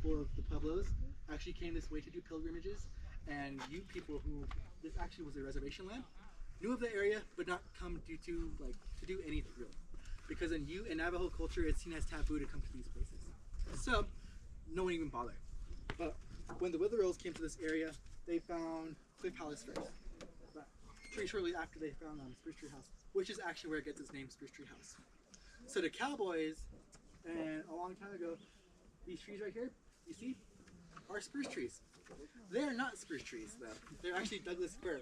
people of the Pueblos actually came this way to do pilgrimages, and Ute people who this actually was a reservation land knew of the area but not come due to like to do anything really, because in Ute and Navajo culture it's seen as taboo to come to these places, so no one even bothered. But when the Witherells came to this area, they found Cliff Palace first. But pretty shortly after they found Spruce Tree House, which is actually where it gets its name, Spruce Tree House. So the cowboys, and a long time ago, these trees right here, you see, are spruce trees. They are not spruce trees though. They're actually Douglas fir.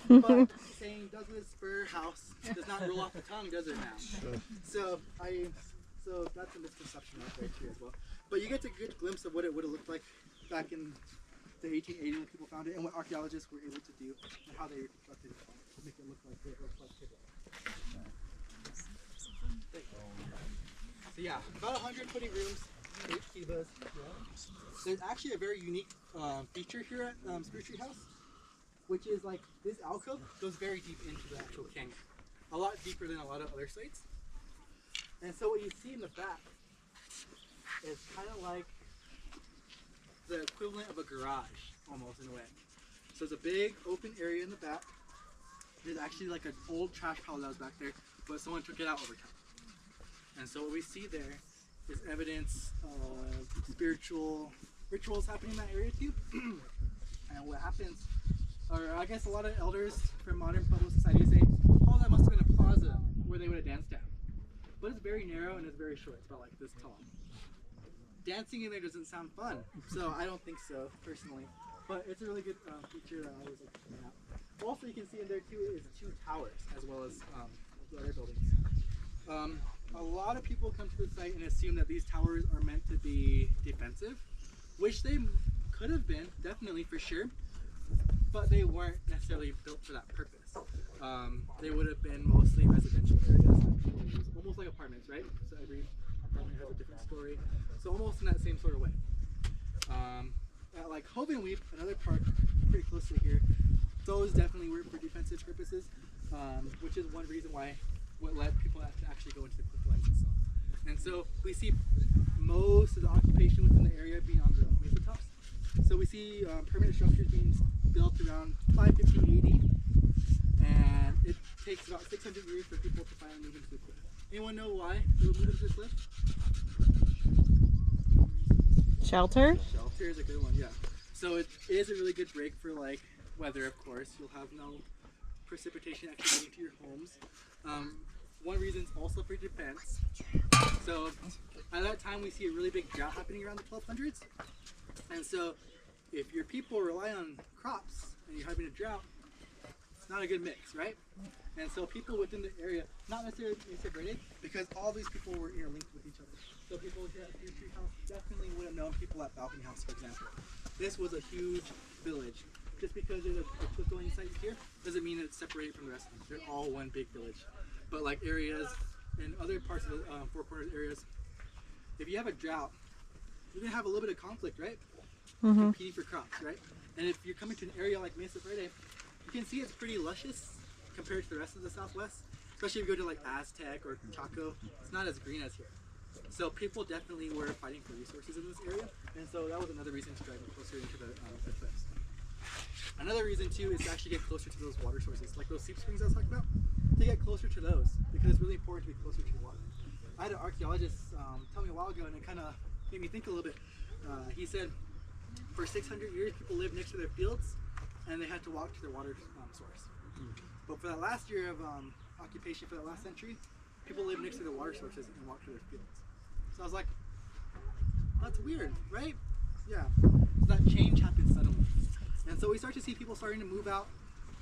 But saying Douglas fir house does not roll off the tongue, does it now? So that's a misconception right there too as well. But you get a good glimpse of what it would have looked like back in the 1880s when people found it, and what archaeologists were able to do, and how they reconstructed it to make it look like what it looks like today. So yeah, about 120 rooms, 8 kivas. There's actually a very unique feature here at Spruce Tree House, which is like this alcove goes very deep into the actual canyon, a lot deeper than a lot of other sites. And so what you see in the back is kind of like the equivalent of a garage, almost in a way. So it's a big open area in the back. There's actually like an old trash pile that was back there, but someone took it out over time. And so what we see there is evidence of spiritual rituals happening in that area too. And what happens, or I guess a lot of elders from modern Pueblo society say, oh, that must have been a plaza where they would have danced at. But it's very narrow and it's very short. It's about like this tall. Dancing in there doesn't sound fun, so I don't think so personally. But it's a really good feature that I always like to point out. Also, you can see in there too is 2 towers as well as the other buildings. A lot of people come to the site and assume that these towers are meant to be defensive, which they could have been, definitely for sure, but they weren't necessarily built for that purpose. They would have been mostly residential areas that people use, almost like apartments, right? So every apartment has a different story, so almost in that same sort of way. At like Hovenweep, another park pretty close to here, those definitely were for defensive purposes, which is one reason why what led people to actually go into the cliff lines itself. And so we see most of the occupation within the area being on the mesa tops. So we see permanent structures being built around 550 AD, and it takes about 600 years for people to finally move into the cliff. Anyone know why they would move into the cliff? Shelter? Shelter is a good one, yeah. So it is a really good break for like weather, of course. You'll have no precipitation actually getting to your homes. One reason is also for defense. So at that time we see a really big drought happening around the 1200s. And so if your people rely on crops and you're having a drought, it's not a good mix, right? And so people within the area, not necessarily integrated, because all these people were interlinked with each other. So people here at Spruce Tree House definitely would have known people at Balcony House, for example. This was a huge village. Just because there's a cliff dwelling site here doesn't mean it's separated from the rest of them. They're all one big village. But like areas and other parts of the Four Corners areas, if you have a drought, you're gonna have a little bit of conflict, right? Competing for crops, right? And if you're coming to an area like Mesa Verde, you can see it's pretty luscious compared to the rest of the Southwest. Especially if you go to like Aztec or Chaco, it's not as green as here. So people definitely were fighting for resources in this area, and so that was another reason to drive closer into the cliffs. Another reason too is to actually get closer to those water sources, like those seep springs I was talking about. To get closer to those, because it's really important to be closer to the water. I had an archaeologist tell me a while ago, and it kind of made me think a little bit. He said for 600 years people lived next to their fields, and they had to walk to their water source. But for that last year of occupation, for that last century, people lived next to their water sources and walked to their fields. So I was like, that's weird, right? Yeah. So that change happened suddenly. And so we start to see people starting to move out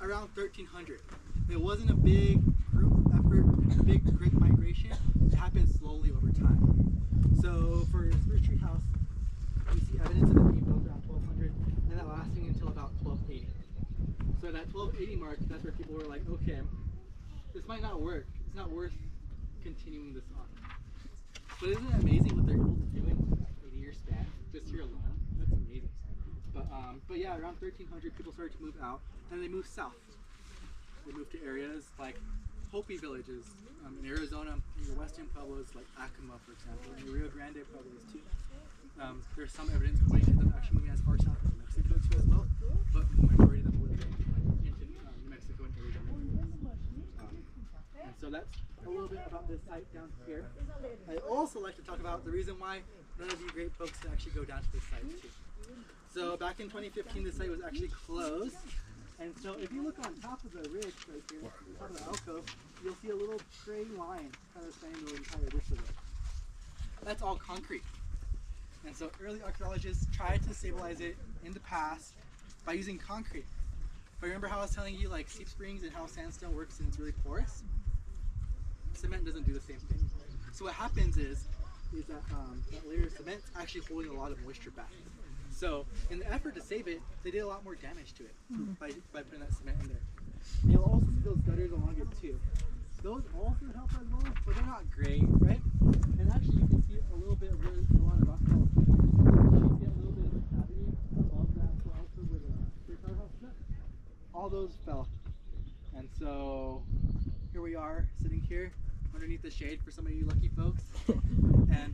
around 1300. It wasn't a big group effort, a big great migration. It happened slowly over time. So for Spruce Tree House, we see evidence of it being built around 1200 and that lasting until about 1280. So at that 1280 mark, that's where people were like, okay, this might not work. It's not worth continuing this on. But isn't it amazing what they're able to do in like 80-year span, just here alone? That's amazing. But yeah, around 1300, people started to move out, and they moved south. They moved to areas like Hopi villages in Arizona, in your western pueblos like Acoma, for example, and your Rio Grande pueblos too. There's some evidence pointing to them actually moving as far south as Mexico too as well, but the majority of them would have been into New Mexico and Arizona. And so that's a little bit about this site down here. I also like to talk about the reason why none of you great folks actually go down to this site too. So back in 2015, the site was actually closed. And so if you look on top of the ridge right here, top of the alcove, you'll see a little gray line kind of spanning the entire width of it. That's all concrete. And so early archaeologists tried to stabilize it in the past by using concrete. But remember how I was telling you like seep springs and how sandstone works and it's really porous? Cement doesn't do the same thing. So what happens is that that layer of cement is actually holding a lot of moisture back. So in the effort to save it, they did a lot more damage to it by putting that cement in there. And you'll also see those gutters along it too. Those also help as well, but they're not great, right? And actually you can see a little bit of where a lot of rock falls. You get a little bit of a cavity above that also where the powerhouse is at. All those fell. And so here we are sitting here underneath the shade for some of you lucky folks. And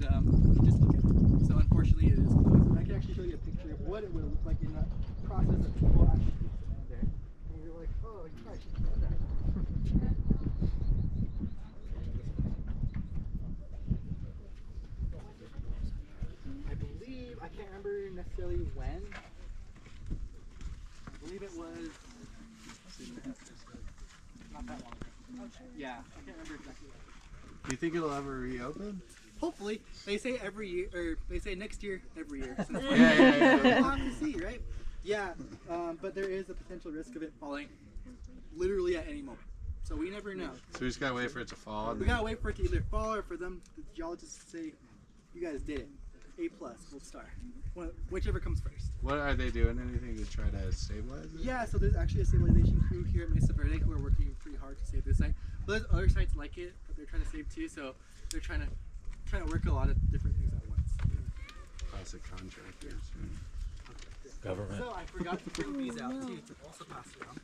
just look at it. So unfortunately it is closed. And I can actually show you a picture of what it would look like in that process of people actually put cement in there. And you're like, oh, you probably should do that. I believe, I can't remember necessarily when. I believe it was not that long ago. Yeah, I can't remember exactly when. Do you think it'll ever reopen? Hopefully, they say every year, or they say next year, every year. So Yeah. we'll have to see, right? Yeah, but there is a potential risk of it falling literally at any moment. So we never know. So we just gotta wait for it to fall. And We gotta wait for it to either fall or for them, the geologists, to say, you guys did it. A+, gold star. Whichever comes first. What are they doing? Anything to try to stabilize it? Yeah, so there's actually a stabilization crew here at Mesa Verde who are working pretty hard to save this site. But there's other sites like it that they're trying to save too, so they're trying to work a lot of different things at once. Classic contractors. Government. So I forgot to bring these out too to also pass around.